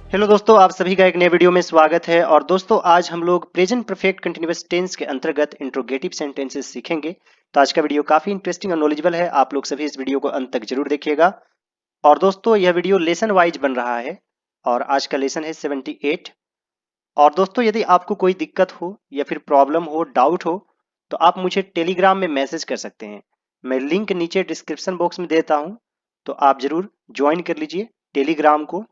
Hello दोस्तों, आप सभी का एक नए वीडियो में स्वागत है। और दोस्तों, आज हम लोग प्रेजेंट परफेक्ट कंटीन्यूअस टेंस के अंतर्गत इंट्रोगेटिव सेंटेंसेस सीखेंगे। तो आज का वीडियो काफी इंटरेस्टिंग और नॉलेजेबल है। आप लोग सभी इस वीडियो को अंत तक जरूर देखिएगा। और दोस्तों, यह वीडियो लेसन वाइज बन रहा है और आज का लेसन है 78। और दोस्तों, यदि आपको कोई दिक्कत हो या फिर प्रॉब्लम हो, डाउट हो, तो आप मुझे टेलीग्राम में मैसेज कर सकते हैं। मैं लिंक नीचे डिस्क्रिप्शन बॉक्स में देता हूं, तो आप जरूर ज्वाइन कर लीजिए टेलीग्राम को।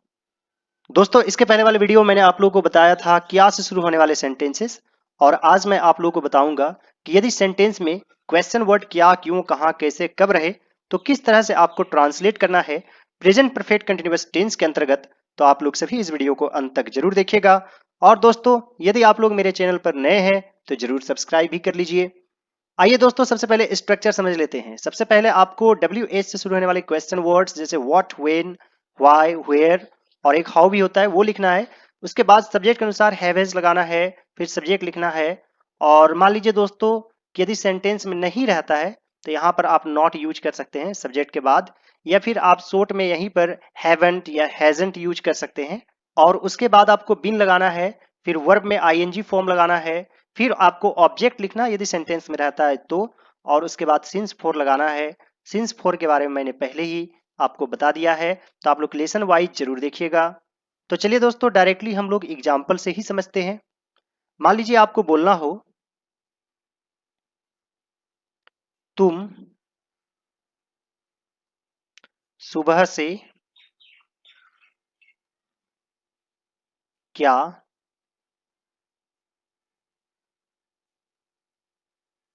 दोस्तों, इसके पहले वाले वीडियो में मैंने आप लोगों को बताया था क्या से शुरू होने वाले सेंटेंसेस। और आज मैं आप लोगों को बताऊंगा कि यदि सेंटेंस में क्वेश्चन वर्ड क्या, क्यों, कहां, कैसे, कब रहे, तो किस तरह से आपको ट्रांसलेट करना है प्रेजेंट परफेक्ट कंटीन्यूअस टेंस के अंतर्गत। तो आप लोग सभी इस वीडियो को अंत तक जरूर देखिएगा। और दोस्तों, यदि आप लोग मेरे चैनल पर नए हैं तो जरूर सब्सक्राइब भी कर लीजिए। आइए दोस्तों, सबसे पहले स्ट्रक्चर समझ लेते हैं। सबसे पहले आपको WH से शुरू होने वाले क्वेश्चन वर्ड्स जैसे व्हाट, व्हेन, व्हाई, वेयर और एक हाउ भी होता है, वो लिखना है। उसके बाद सब्जेक्ट के अनुसार हैव हैज लगाना है, फिर सब्जेक्ट लिखना है। और मान लीजिए दोस्तों कि यदि सेंटेंस में नहीं रहता है तो यहाँ पर आप नॉट यूज कर सकते हैं सब्जेक्ट के बाद, या फिर आप शॉर्ट में यहीं पर हैवंट या हैजंट यूज कर सकते हैं। और उसके बाद आपको बिन लगाना है, फिर वर्ब में ING फॉर्म लगाना है, फिर आपको ऑब्जेक्ट लिखना यदि सेंटेंस में रहता है तो। और उसके बाद सिंस फोर लगाना है। सिंस फोर के बारे में मैंने पहले ही आपको बता दिया है, तो आप लोग लेसन वाइज जरूर देखिएगा। तो चलिए दोस्तों, डायरेक्टली हम लोग एग्जाम्पल से ही समझते हैं। मान लीजिए आपको बोलना हो तुम सुबह से क्या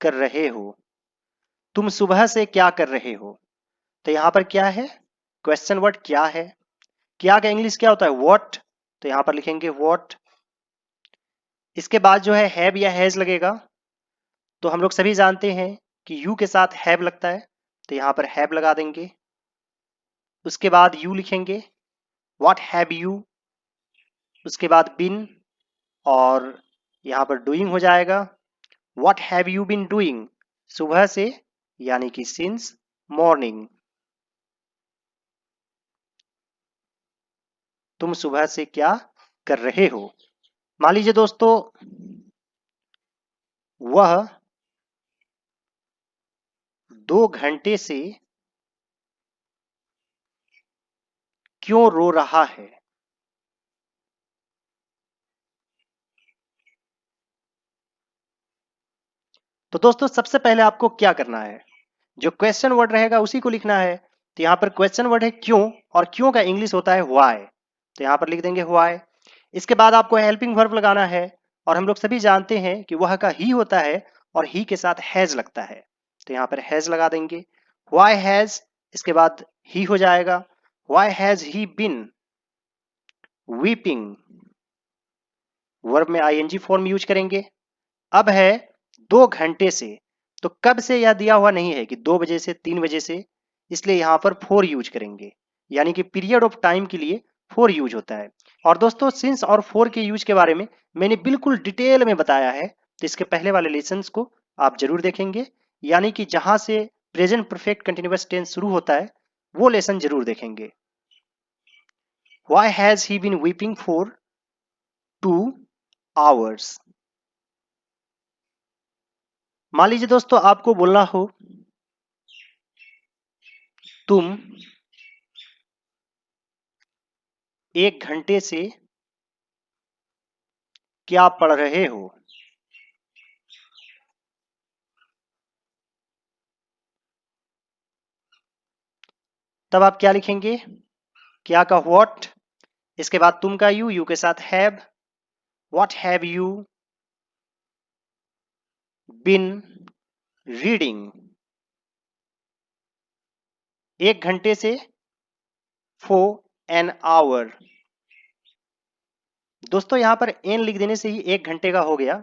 कर रहे हो। तुम सुबह से क्या कर रहे हो। तो यहाँ पर क्या है, क्वेश्चन वर्ड क्या है। क्या का इंग्लिश क्या होता है, व्हाट। तो यहाँ पर लिखेंगे व्हाट। इसके बाद जो है हैव या हैज लगेगा। तो हम लोग सभी जानते हैं कि यू के साथ हैव लगता है, तो यहाँ पर हैव लगा देंगे। उसके बाद यू लिखेंगे, व्हाट हैव यू। उसके बाद बिन, और यहाँ पर डूइंग हो जाएगा, what have you been doing. सुबह से यानी कि सिंस मॉर्निंग। तुम सुबह से क्या कर रहे हो। मान लीजिए दोस्तों वह 2 घंटे से क्यों रो रहा है। तो दोस्तों, सबसे पहले आपको क्या करना है, जो क्वेश्चन वर्ड रहेगा उसी को लिखना है। तो यहाँ पर क्वेश्चन वर्ड है क्यों, और क्यों का इंग्लिश होता है व्हाई। तो यहाँ पर लिख देंगे व्हाई। इसके बाद आपको हेल्पिंग वर्ब लगाना है, और हम लोग सभी जानते हैं कि वह का ही होता है और ही के साथ हैज लगता है। तो यहाँ पर हैज लगा देंगे, व्हाई हैज। इसके बाद ही हो जाएगा, why has he been weeping. Verb में ING फॉर्म यूज करेंगे। अब है 2 घंटे से, तो कब से यह दिया हुआ नहीं है कि 2 बजे से, 3 बजे से, इसलिए यहां पर फोर यूज करेंगे, यानी कि पीरियड ऑफ टाइम के लिए फोर यूज होता है। और दोस्तों, सिंस और फोर के यूज के बारे में मैंने बिल्कुल डिटेल में बताया है, तो इसके पहले वाले लेसन्स को आप जरूर देखेंगे, यानी कि जहां से प्रेजेंट परफेक्ट कंटिन्यूअस टेंस शुरू होता है वो लेसन जरूर देखेंगे। Why has he been weeping for 2 hours। मान लीजिए दोस्तों आपको बोलना हो तुम 1 घंटे से क्या पढ़ रहे हो। तब आप क्या लिखेंगे, क्या का व्हाट, इसके बाद तुम का यू के साथ have, what have you been reading. 1 घंटे से फॉर एन आवर। दोस्तों, यहां पर एन लिख देने से ही 1 घंटे का हो गया,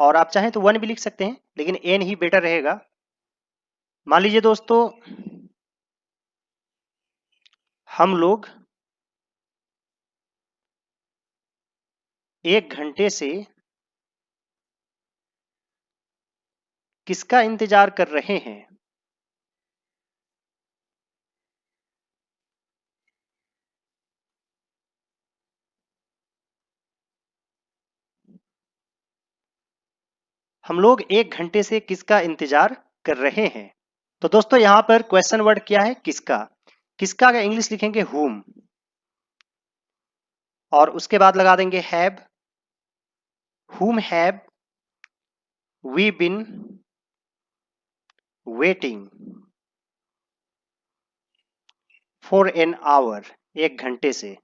और आप चाहें तो वन भी लिख सकते हैं, लेकिन एन ही बेटर रहेगा। मान लीजिए दोस्तों हम लोग 1 घंटे से किसका इंतजार कर रहे हैं। हम लोग 1 घंटे से किसका इंतजार कर रहे हैं। तो दोस्तों यहां पर क्वेश्चन वर्ड क्या है, किसका। किसका का इंग्लिश लिखेंगे हुम, और उसके बाद लगा देंगे have. Whom have we been waiting for an hour, 1 घंटे से।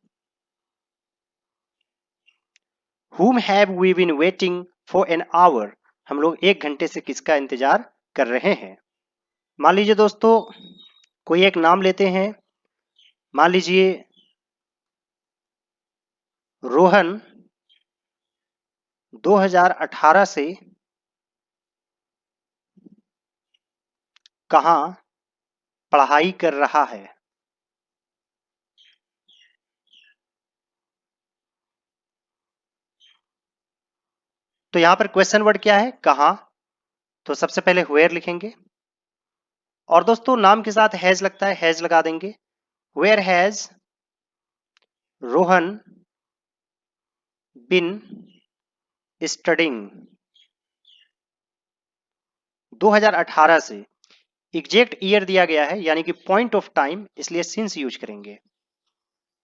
Whom have we been waiting for an hour? हम लोग 1 घंटे से किसका इंतजार कर रहे हैं। मान लीजिए दोस्तों कोई एक नाम लेते हैं। मान लीजिए रोहन 2018 से कहाँ पढ़ाई कर रहा है। तो यहां पर क्वेश्चन वर्ड क्या है, कहाँ। तो सबसे पहले वेयर लिखेंगे, और दोस्तों नाम के साथ हैज लगता है, हैज लगा देंगे। Where has Rohan been studying 2018 से। एग्जैक्ट ईयर दिया गया है यानी कि पॉइंट ऑफ टाइम, इसलिए सिंस यूज करेंगे,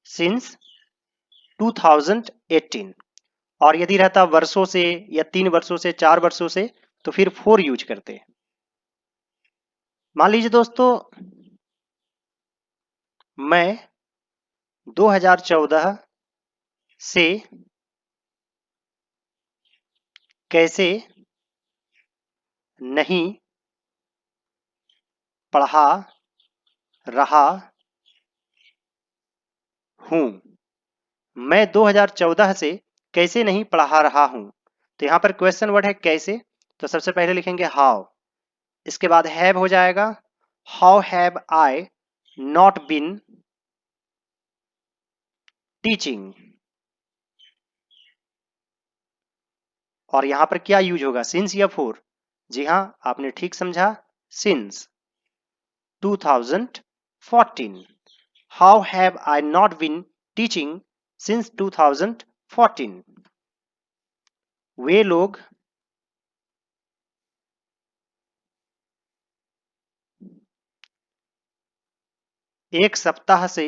सिंस 2018। और यदि रहता वर्षों से या 3 वर्षों से, 4 वर्षों से, तो फिर 4 यूज करते। मान लीजिए दोस्तों मैं 2014 से कैसे नहीं पढ़ा रहा हूं। मैं 2014 से कैसे नहीं पढ़ा रहा हूं। तो यहां पर क्वेश्चन वर्ड है कैसे, तो सबसे पहले लिखेंगे हाउ, इसके बाद हैव हो जाएगा। How have I not been teaching, और यहां पर क्या यूज होगा, सिंस या फोर। जी हां, आपने ठीक समझा, since 2014। How have I not been teaching since 2014। वे लोग एक सप्ताह से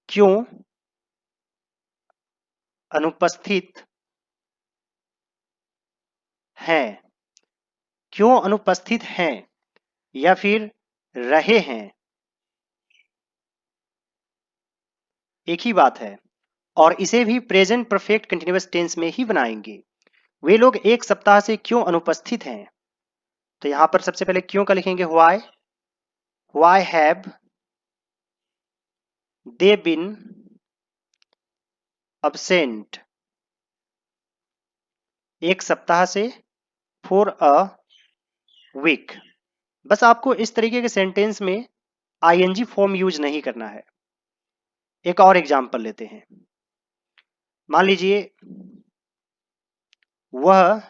क्यों अनुपस्थित हैं। क्यों अनुपस्थित हैं या फिर रहे हैं, एक ही बात है। और इसे भी प्रेजेंट परफेक्ट कंटिन्यूअस टेंस में ही बनाएंगे। वे लोग एक सप्ताह से क्यों अनुपस्थित हैं। तो यहां पर सबसे पहले क्यों का लिखेंगे why. Why have they been absent, एक सप्ताह से, फॉर अ वीक। बस आपको इस तरीके के सेंटेंस में आईएनजी फॉर्म यूज नहीं करना है। एक और एग्जांपल लेते हैं। मान लीजिए वह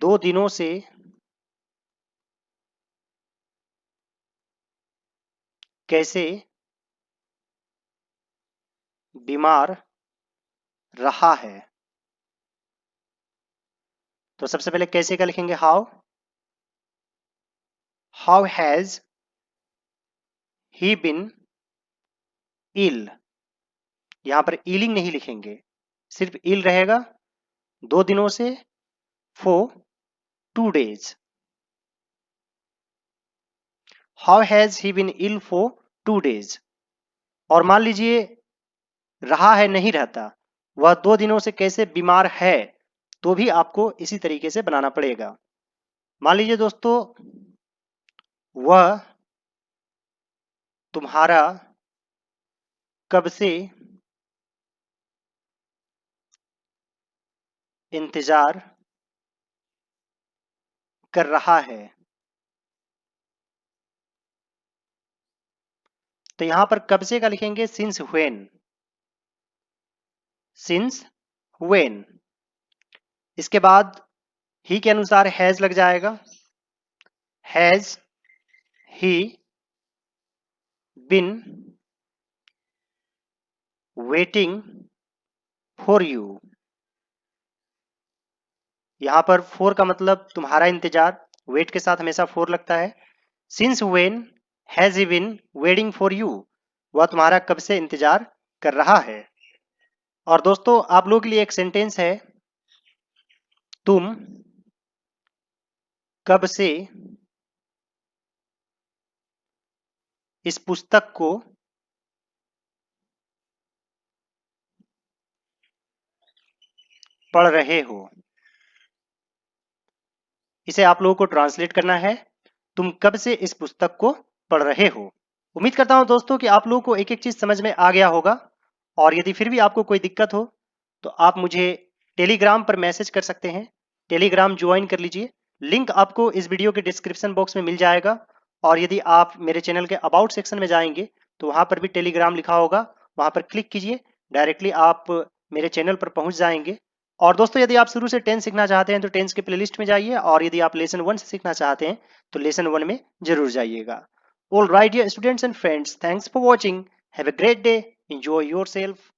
2 दिनों से कैसे बीमार रहा है। तो सबसे पहले कैसे का लिखेंगे how. How has he been इल, यहां पर इलिंग नहीं लिखेंगे, सिर्फ इल रहेगा। 2 दिनों से, for 2 days। How has he been ill for 2 days। और मान लीजिए रहा है नहीं रहता, वह 2 दिनों से कैसे बीमार है, तो भी आपको इसी तरीके से बनाना पड़ेगा। मान लीजिए दोस्तों वह तुम्हारा कब से इंतजार कर रहा है। तो यहां पर कब से का लिखेंगे सिंस व्हेन, सिंस व्हेन। इसके बाद ही के अनुसार हैज लग जाएगा। Has he bin waiting for you. यहां पर फॉर का मतलब तुम्हारा इंतजार, वेट के साथ हमेशा फॉर लगता है। Since when has he been waiting for you, वह तुम्हारा कब से इंतजार कर रहा है। और दोस्तों आप लोगों के लिए एक सेंटेंस है, तुम कब से इस पुस्तक को पढ़ रहे हो। इसे आप लोगों को ट्रांसलेट करना है, तुम कब से इस पुस्तक को पढ़ रहे हो। उम्मीद करता हूं दोस्तों कि आप लोगों को एक एक चीज समझ में आ गया होगा। और यदि फिर भी आपको कोई दिक्कत हो तो आप मुझे टेलीग्राम पर मैसेज कर सकते हैं। टेलीग्राम ज्वाइन कर लीजिए, लिंक आपको इस वीडियो के डिस्क्रिप्शन बॉक्स में मिल जाएगा। और यदि आप मेरे चैनल के अबाउट सेक्शन में जाएंगे तो वहां पर भी टेलीग्राम लिखा होगा, वहां पर क्लिक कीजिए, डायरेक्टली आप मेरे चैनल पर पहुंच जाएंगे। और दोस्तों यदि आप शुरू से टेंस सीखना चाहते हैं तो टेंस के प्लेलिस्ट में जाइए, और यदि आप लेसन 1 से सीखना चाहते हैं तो लेसन 1 में जरूर जाइएगा। All right, dear students and friends, thanks for watching. Have a great day. Enjoy yourself.